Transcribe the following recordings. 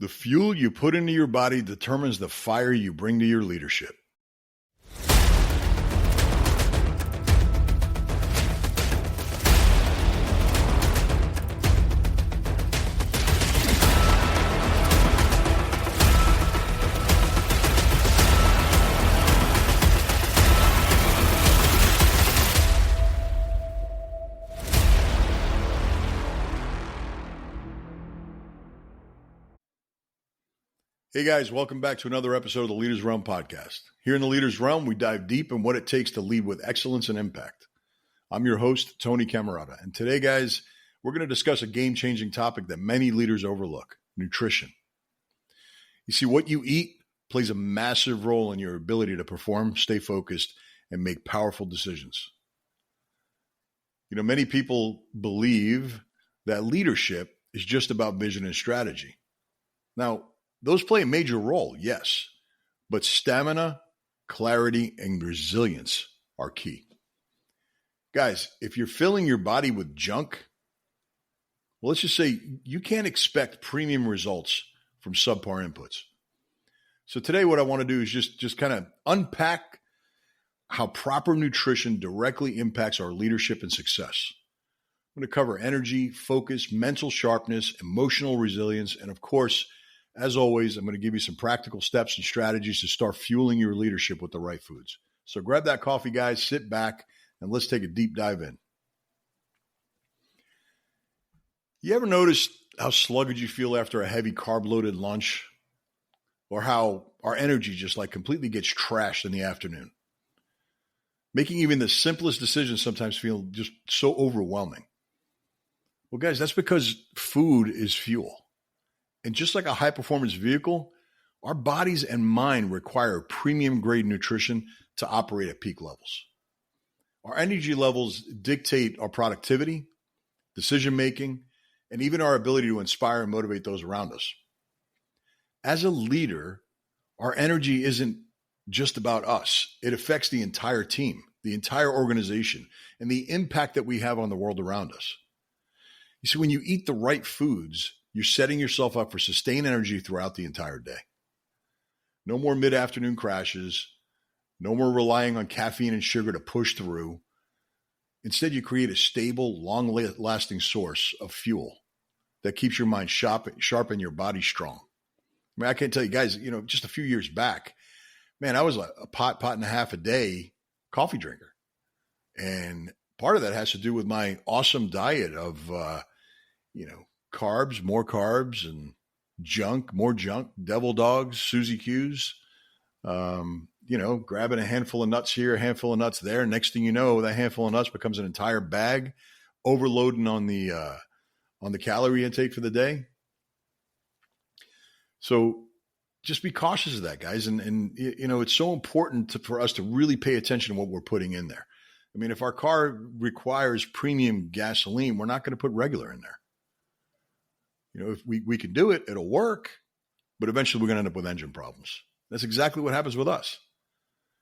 The fuel you put into your body determines the fire you bring to your leadership. Hey guys, welcome back to another episode of the Leaders Realm podcast. Here in the Leaders Realm, we dive deep in what it takes to lead with excellence and impact. I'm your host, Tony Cammarata, and today, guys, we're going to discuss a game-changing topic that many leaders overlook: nutrition. You see, what you eat plays a massive role in your ability to perform, stay focused, and make powerful decisions. You know, many people believe that leadership is just about vision and strategy. Now, those play a major role, yes, but stamina, clarity, and resilience are key. Guys, if you're filling your body with junk, well, let's just say you can't expect premium results from subpar inputs. So today what I want to do is just kind of unpack how proper nutrition directly impacts our leadership and success. I'm going to cover energy, focus, mental sharpness, emotional resilience, and of course, as always, I'm going to give you some practical steps and strategies to start fueling your leadership with the right foods. So grab that coffee, guys, sit back, and let's take a deep dive in. You ever notice how sluggish you feel after a heavy carb-loaded lunch? Or how our energy just completely gets trashed in the afternoon? Making even the simplest decisions sometimes feel just so overwhelming. Well, guys, that's because food is fuel. And just like a high-performance vehicle, our bodies and mind require premium-grade nutrition to operate at peak levels. Our energy levels dictate our productivity, decision-making, and even our ability to inspire and motivate those around us. As a leader, our energy isn't just about us. It affects the entire team, the entire organization, and the impact that we have on the world around us. You see, when you eat the right foods, you're setting yourself up for sustained energy throughout the entire day. No more mid-afternoon crashes. No more relying on caffeine and sugar to push through. Instead, you create a stable, long-lasting source of fuel that keeps your mind sharp and your body strong. I mean, I can't tell you guys, just a few years back, man, I was a pot and a half a day coffee drinker. And part of that has to do with my awesome diet of, carbs, and more junk, devil dogs, Suzy Q's, grabbing a handful of nuts here, a handful of nuts there. Next thing you know, that handful of nuts becomes an entire bag, overloading on the calorie intake for the day. So just be cautious of that, guys. And it's so important for us to really pay attention to what we're putting in there. I mean, if our car requires premium gasoline, we're not going to put regular in there. If we can do it, it'll work, but eventually we're going to end up with engine problems. That's exactly what happens with us.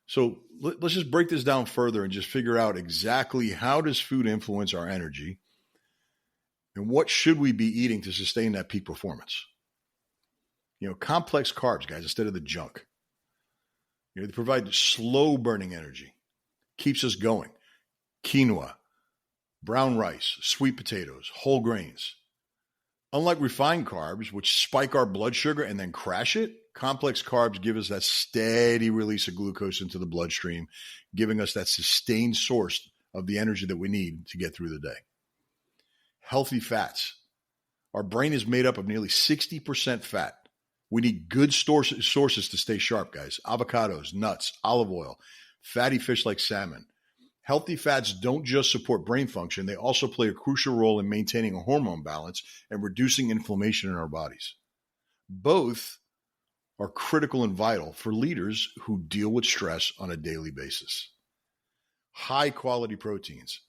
So let's just break this down further and just figure out exactly how does food influence our energy and what should we be eating to sustain that peak performance. Complex carbs, guys, instead of the junk. They provide slow burning energy, keeps us going. Quinoa, brown rice, sweet potatoes, whole grains. Unlike refined carbs, which spike our blood sugar and then crash it, complex carbs give us that steady release of glucose into the bloodstream, giving us that sustained source of the energy that we need to get through the day. Healthy fats. Our brain is made up of nearly 60% fat. We need good sources to stay sharp, guys. Avocados, nuts, olive oil, fatty fish like salmon. Healthy fats don't just support brain function, they also play a crucial role in maintaining a hormone balance and reducing inflammation in our bodies. Both are critical and vital for leaders who deal with stress on a daily basis. High quality proteins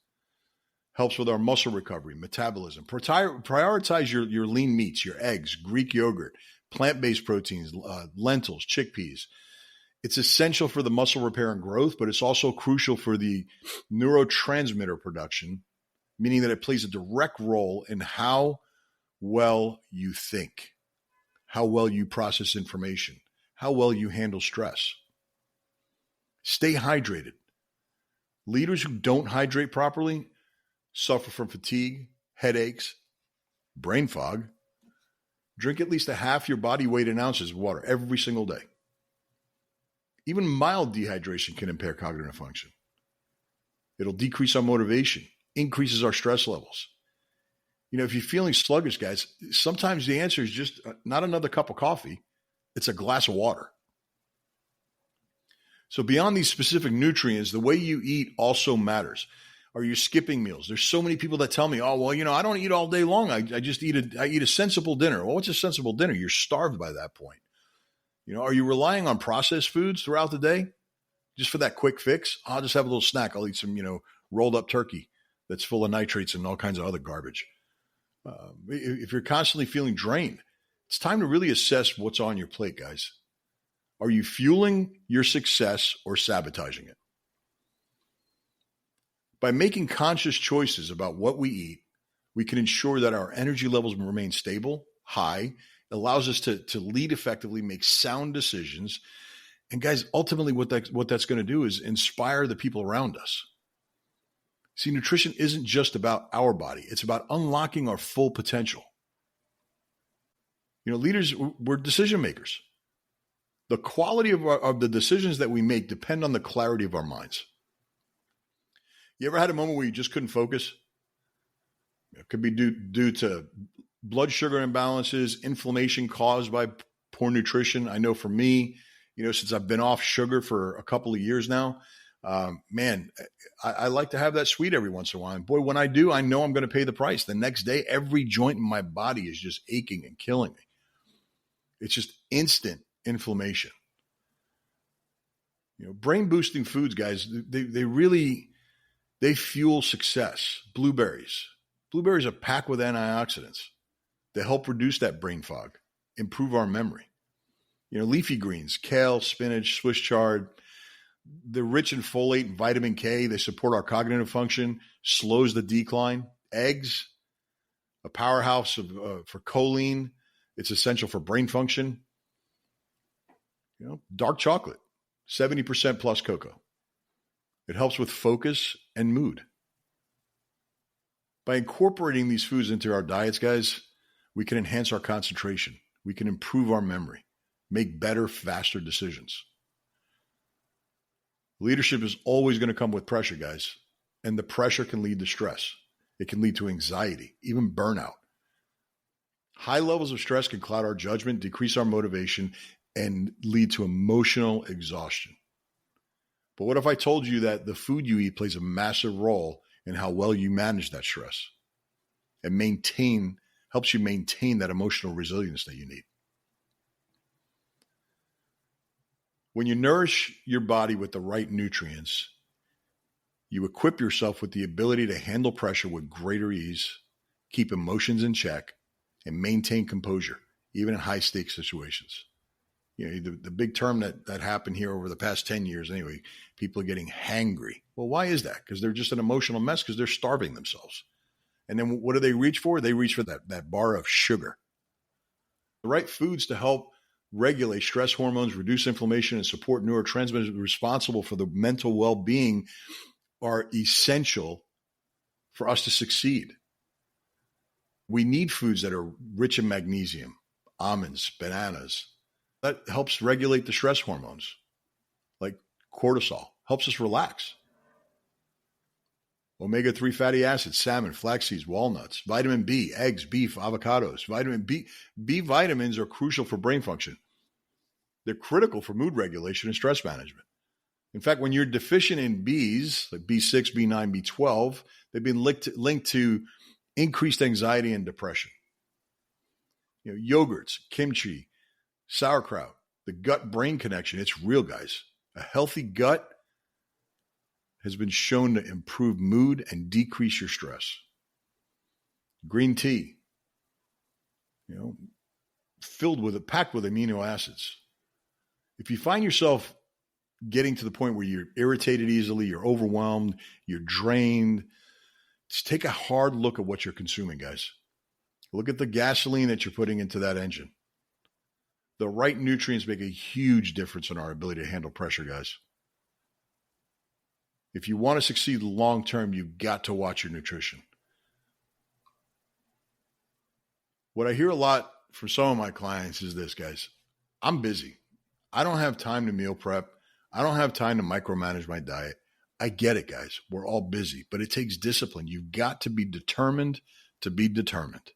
helps with our muscle recovery, metabolism. Prioritize your lean meats, your eggs, Greek yogurt, plant-based proteins, lentils, chickpeas. It's essential for the muscle repair and growth, but it's also crucial for the neurotransmitter production, meaning that it plays a direct role in how well you think, how well you process information, how well you handle stress. Stay hydrated. Leaders who don't hydrate properly suffer from fatigue, headaches, brain fog. Drink at least a half your body weight in ounces of water every single day. Even mild dehydration can impair cognitive function. It'll decrease our motivation, increases our stress levels. If you're feeling sluggish, guys, sometimes the answer is just not another cup of coffee. It's a glass of water. So beyond these specific nutrients, the way you eat also matters. Are you skipping meals? There's so many people that tell me, oh, well, I don't eat all day long. I just eat a sensible dinner. Well, what's a sensible dinner? You're starved by that point. Are you relying on processed foods throughout the day just for that quick fix? I'll just have a little snack. I'll eat some, rolled up turkey that's full of nitrates and all kinds of other garbage. If you're constantly feeling drained, it's time to really assess what's on your plate, guys. Are you fueling your success or sabotaging it? By making conscious choices about what we eat, we can ensure that our energy levels remain stable, high. It allows us to lead effectively, make sound decisions. And guys, ultimately what that's going to do is inspire the people around us. See, nutrition isn't just about our body. It's about unlocking our full potential. Leaders, we're decision makers. The quality of the decisions that we make depend on the clarity of our minds. You ever had a moment where you just couldn't focus? It could be due to blood sugar imbalances, inflammation caused by poor nutrition. I know for me, since I've been off sugar for a couple of years now, I like to have that sweet every once in a while. And boy, when I do, I know I'm going to pay the price. The next day, every joint in my body is just aching and killing me. It's just instant inflammation. Brain boosting foods, guys, they fuel success. Blueberries are packed with antioxidants. They help reduce that brain fog, improve our memory. Leafy greens, kale, spinach, Swiss chard, they're rich in folate and vitamin K. They support our cognitive function, slows the decline. Eggs, a powerhouse for choline. It's essential for brain function. Dark chocolate, 70% plus cocoa. It helps with focus and mood. By incorporating these foods into our diets, guys, we can enhance our concentration. We can improve our memory, make better, faster decisions. Leadership is always going to come with pressure, guys, and the pressure can lead to stress. It can lead to anxiety, even burnout. High levels of stress can cloud our judgment, decrease our motivation, and lead to emotional exhaustion. But what if I told you that the food you eat plays a massive role in how well you manage that stress and helps you maintain that emotional resilience that you need? When you nourish your body with the right nutrients, you equip yourself with the ability to handle pressure with greater ease, keep emotions in check, and maintain composure, even in high-stakes situations. The big term that happened here over the past 10 years anyway, people are getting hangry. Well, why is that? Because they're just an emotional mess because they're starving themselves. And then what do they reach for? They reach for that bar of sugar. The right foods to help regulate stress hormones, reduce inflammation, and support neurotransmitters responsible for the mental well-being are essential for us to succeed. We need foods that are rich in magnesium, almonds, bananas. That helps regulate the stress hormones, like cortisol, helps us relax. Omega-3 fatty acids, salmon, flax seeds, walnuts, vitamin B, eggs, beef, avocados. Vitamin B vitamins are crucial for brain function. They're critical for mood regulation and stress management. In fact, when you're deficient in Bs, like B6, B9, B12, they've been linked to increased anxiety and depression. Yogurts, kimchi, sauerkraut, the gut-brain connection, it's real, guys. A healthy gut has been shown to improve mood and decrease your stress. Green tea, packed with amino acids. If you find yourself getting to the point where you're irritated easily, you're overwhelmed, you're drained, just take a hard look at what you're consuming, guys. Look at the gasoline that you're putting into that engine. The right nutrients make a huge difference in our ability to handle pressure, guys. If you want to succeed long term, you've got to watch your nutrition. What I hear a lot from some of my clients is this, guys. I'm busy. I don't have time to meal prep. I don't have time to micromanage my diet. I get it, guys. We're all busy, but it takes discipline. You've got to be determined to be determined.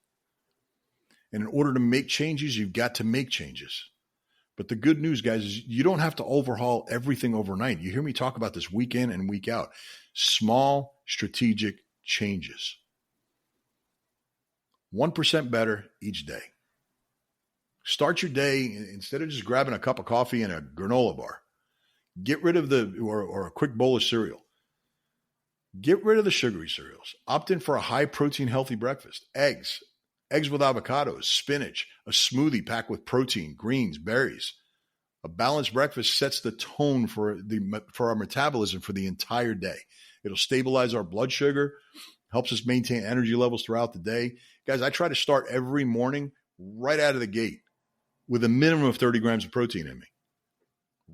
And in order to make changes, you've got to make changes. But the good news, guys, is you don't have to overhaul everything overnight. You hear me talk about this week in and week out. Small strategic changes. 1% better each day. Start your day, instead of just grabbing a cup of coffee and a granola bar, get rid of or a quick bowl of cereal. Get rid of the sugary cereals. Opt in for a high protein, healthy breakfast. Eggs with avocados, spinach, a smoothie packed with protein, greens, berries. A balanced breakfast sets the tone for our metabolism for the entire day. It'll stabilize our blood sugar, helps us maintain energy levels throughout the day. Guys, I try to start every morning right out of the gate with a minimum of 30 grams of protein in me.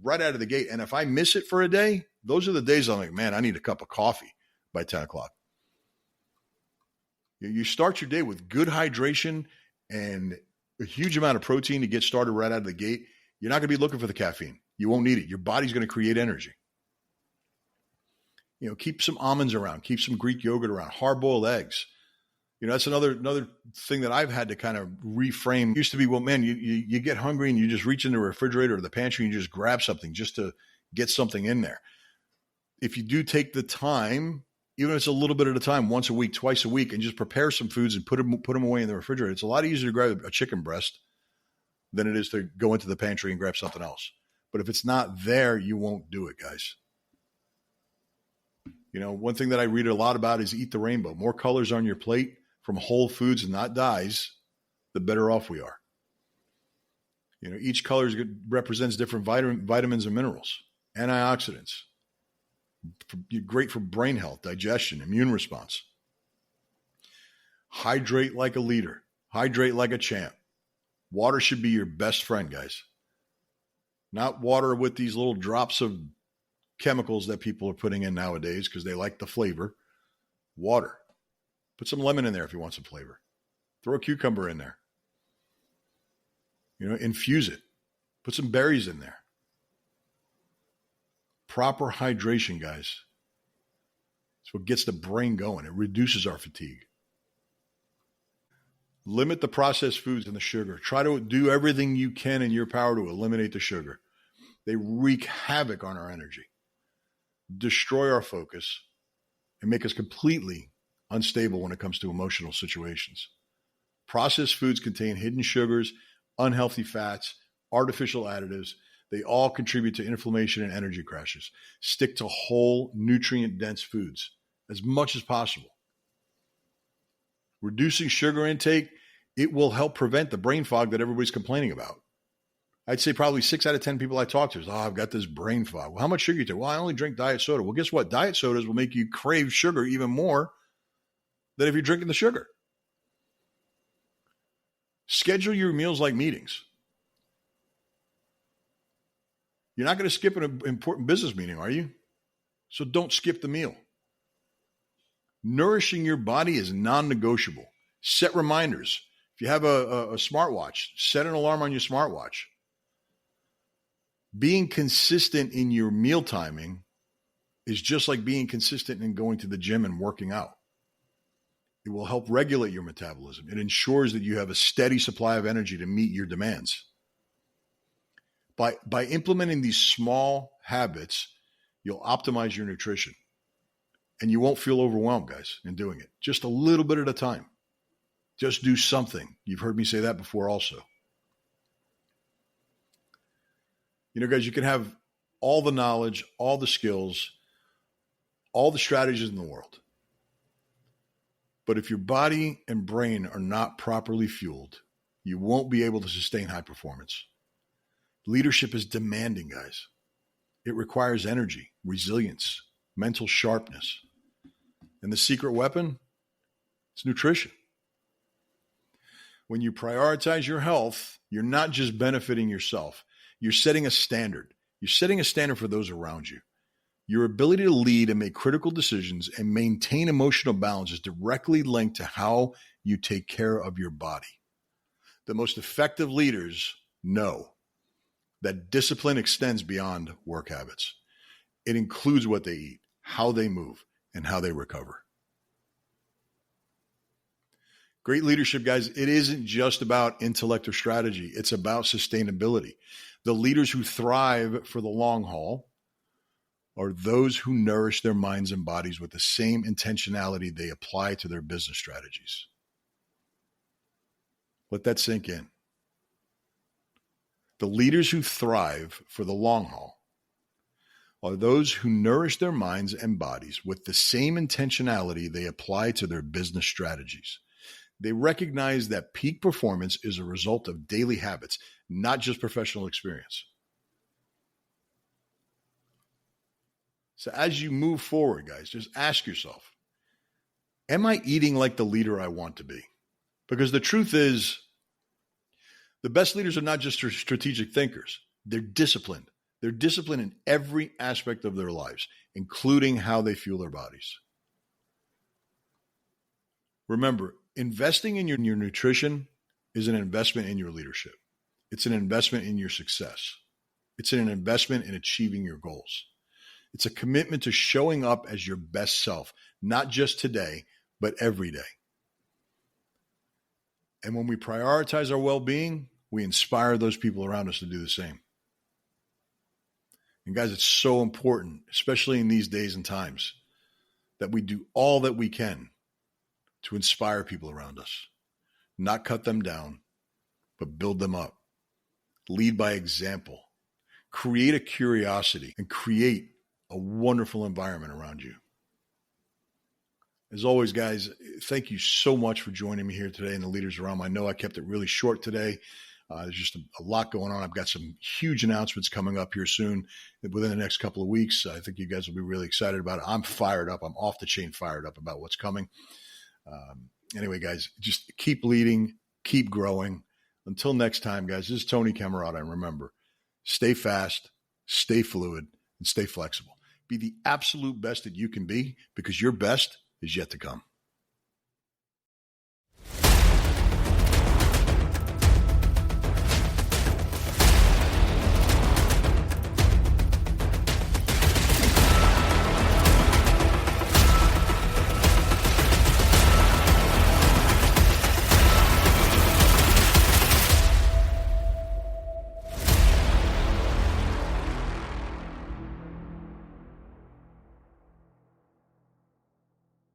Right out of the gate. And if I miss it for a day, those are the days I'm like, man, I need a cup of coffee by 10 o'clock. You start your day with good hydration and a huge amount of protein to get started right out of the gate. You're not going to be looking for the caffeine. You won't need it. Your body's going to create energy. Keep some almonds around. Keep some Greek yogurt around. Hard-boiled eggs. That's another thing that I've had to kind of reframe. It used to be, well, man, you get hungry and you just reach in the refrigerator or the pantry and you just grab something just to get something in there. If you do take the time, even if it's a little bit at a time, once a week, twice a week, and just prepare some foods and put them away in the refrigerator, it's a lot easier to grab a chicken breast than it is to go into the pantry and grab something else. But if it's not there, you won't do it, guys. One thing that I read a lot about is eat the rainbow. More colors on your plate from whole foods and not dyes, the better off we are. Each color represents different vitamins and minerals, antioxidants. Great for brain health, digestion, immune response. Hydrate like a leader. Hydrate like a champ. Water should be your best friend, guys. Not water with these little drops of chemicals that people are putting in nowadays because they like the flavor. Water. Put some lemon in there if you want some flavor. Throw a cucumber in there. Infuse it. Put some berries in there. Proper hydration, guys. It's what gets the brain going. It reduces our fatigue. Limit the processed foods and the sugar. Try to do everything you can in your power to eliminate the sugar. They wreak havoc on our energy, destroy our focus, and make us completely unstable when it comes to emotional situations. Processed foods contain hidden sugars, unhealthy fats, artificial additives. They all contribute to inflammation and energy crashes. Stick to whole, nutrient-dense foods as much as possible. Reducing sugar intake, it will help prevent the brain fog that everybody's complaining about. I'd say probably 6 out of 10 people I talk to is, I've got this brain fog. Well, how much sugar do you take? Well, I only drink diet soda. Well, guess what? Diet sodas will make you crave sugar even more than if you're drinking the sugar. Schedule your meals like meetings. You're not going to skip an important business meeting, are you? So don't skip the meal. Nourishing your body is non-negotiable. Set reminders. If you have a smartwatch, set an alarm on your smartwatch. Being consistent in your meal timing is just like being consistent in going to the gym and working out. It will help regulate your metabolism. It ensures that you have a steady supply of energy to meet your demands. By implementing these small habits, you'll optimize your nutrition. And you won't feel overwhelmed, guys, in doing it. Just a little bit at a time. Just do something. You've heard me say that before also. Guys, you can have all the knowledge, all the skills, all the strategies in the world. But if your body and brain are not properly fueled, you won't be able to sustain high performance. Leadership is demanding, guys. It requires energy, resilience, mental sharpness. And the secret weapon? It's nutrition. When you prioritize your health, You're not just benefiting yourself. You're setting a standard. You're setting a standard for those around you. Your ability to lead and make critical decisions and maintain emotional balance is directly linked to how you take care of your body. The most effective leaders know that discipline extends beyond work habits. It includes what they eat, how they move, and how they recover. Great leadership, guys, it isn't just about intellect or strategy. It's about sustainability. The leaders who thrive for the long haul are those who nourish their minds and bodies with the same intentionality they apply to their business strategies. Let that sink in. The leaders who thrive for the long haul are those who nourish their minds and bodies with the same intentionality they apply to their business strategies. They recognize that peak performance is a result of daily habits, not just professional experience. So as you move forward, guys, just ask yourself, am I eating like the leader I want to be? Because the truth is, the best leaders are not just strategic thinkers. They're disciplined. They're disciplined in every aspect of their lives, including how they fuel their bodies. Remember, investing in your nutrition is an investment in your leadership. It's an investment in your success. It's an investment in achieving your goals. It's a commitment to showing up as your best self, not just today, but every day. And when we prioritize our well-being, we inspire those people around us to do the same. And guys, it's so important, especially in these days and times, that we do all that we can to inspire people around us, not cut them down, but build them up. Lead by example. Create a curiosity and create a wonderful environment around you. As always, guys, thank you so much for joining me here today in the Leaders Realm. I know I kept it really short today. There's just a lot going on. I've got some huge announcements coming up here soon within the next couple of weeks. I think you guys will be really excited about it. I'm fired up. I'm off the chain fired up about what's coming. Anyway, guys, just keep leading, keep growing. Until next time, guys, this is Tony Cammarata. And remember, stay fast, stay fluid, and stay flexible. Be the absolute best that you can be, because your best is yet to come.